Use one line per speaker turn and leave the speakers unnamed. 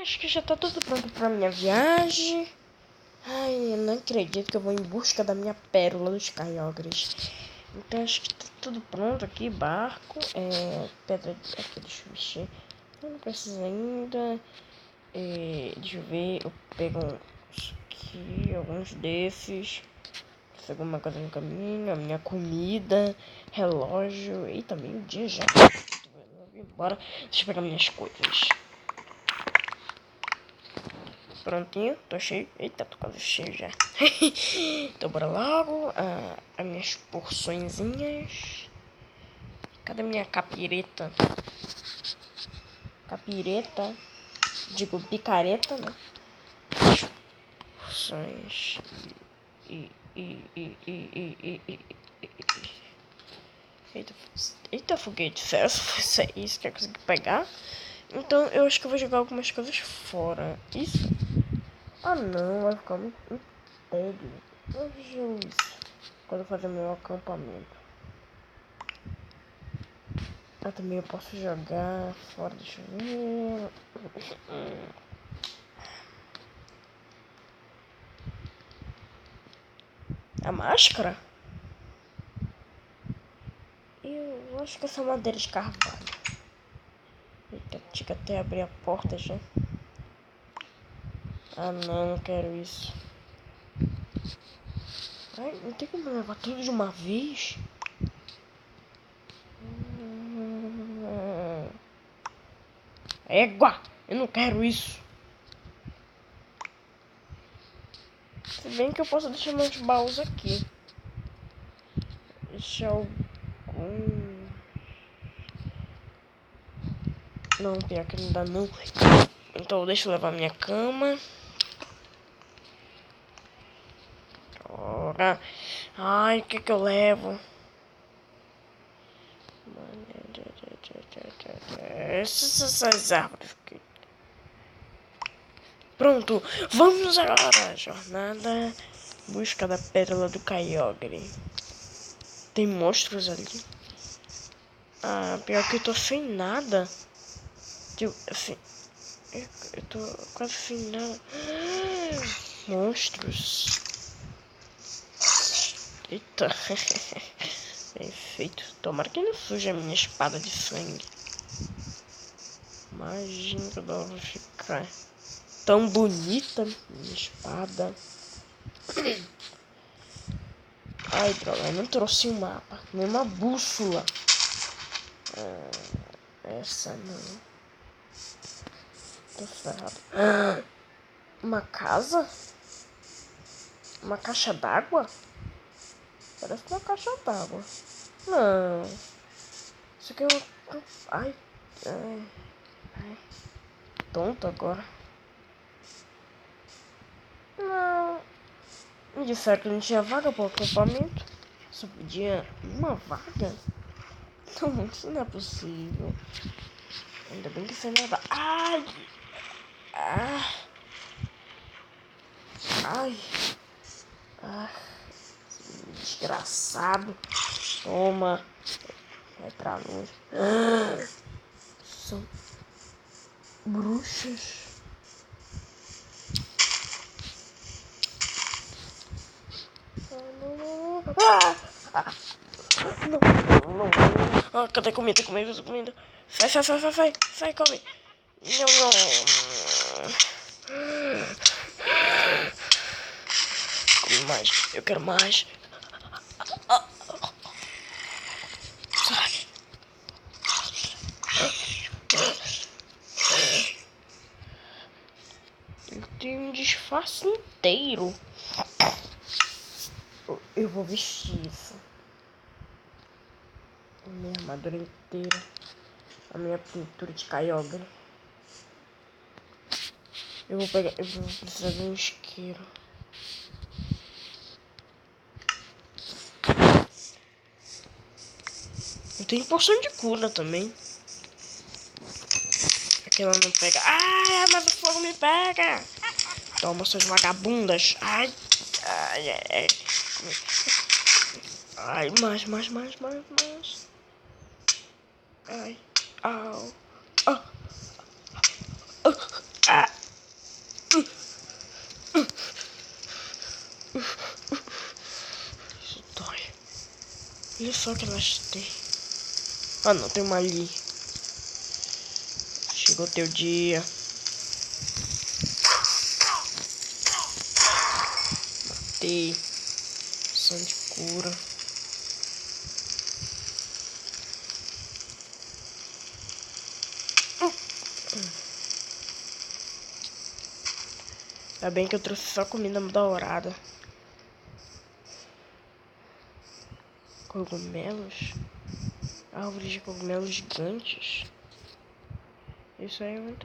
Acho que já tá tudo pronto pra minha viagem. Ai, eu não acredito que eu vou em busca da minha pérola dos Kyogres. Então acho que tá tudo pronto aqui. Barco, pedra aqui, deixa eu mexer. Não precisa ainda. Deixa eu ver, eu pego uns aqui, alguns desses. Se alguma coisa no caminho, a minha comida, relógio. Eita, meio-dia já. Vou embora. Deixa eu pegar minhas coisas. Prontinho, tô cheio. Eita, tô quase cheio já. Então bora logo. As minhas porçõezinhas. Cadê minha capireta? Capireta. Digo, picareta, né? Porções. Eita, foguete. Se é isso que eu consegui pegar. Então eu acho que eu vou jogar algumas coisas fora. Isso? Ah não, vai ficar muito tédio. Eu vejo isso quando eu fazer meu acampamento. Também eu posso jogar fora, deixa eu ver. A máscara? Eu acho que essa madeira de carvalho. Eita, tinha que até abrir a porta já. Ah não quero isso. Ai, não tem como levar tudo de uma vez? Égua! Eu não quero isso. Se bem que eu posso deixar meus baús aqui. Deixar algum... Não, pior que não dá não. Então deixa eu levar minha cama. Ora. Ai, o que que eu levo? Essas árvores aqui. Pronto, vamos agora. Jornada busca da pérola do Kyogre. Tem monstros ali. Pior que eu tô sem nada. Tipo, assim, eu tô quase sem nada. Monstros. Eita. Bem feito. Tomara que não suja a minha espada de sangue. Imagina que ela vai ficar tão bonita, minha espada. Ai, droga, eu não trouxe um mapa, nem uma bússola. Essa não. Tô ferrado. Uma casa? Uma caixa d'água? Parece uma caixa d'água. Não. Isso aqui é uma... Ai. Tonto agora. Não. Me disseram que não tinha vaga para o acampamento. Só podia uma vaga? Não, isso não é possível. Ainda bem que você não vai. Ai! Ai! Desgraçado. Toma. Vai pra longe. São bruxas. Não. Cadê comida? Comida. Sai, come. Não. Come mais. Eu quero mais. Sai. Eu tenho um disfarce inteiro. Eu vou vestir isso. A minha armadura inteira. A minha pintura de Kyogre. Eu vou precisar de um isqueiro. Eu tenho poção de cura também. Aquela não pega. Ai, mas o fogo me pega. Toma, suas vagabundas. Ai. Ai, mais. Ai. Au. só que elas têm. Ah, não, tem uma ali. Chegou teu dia. Matei. Som de cura. Ainda bem que eu trouxe só comida dourada. Cogumelos. Árvores de cogumelos gigantes. Isso aí é muito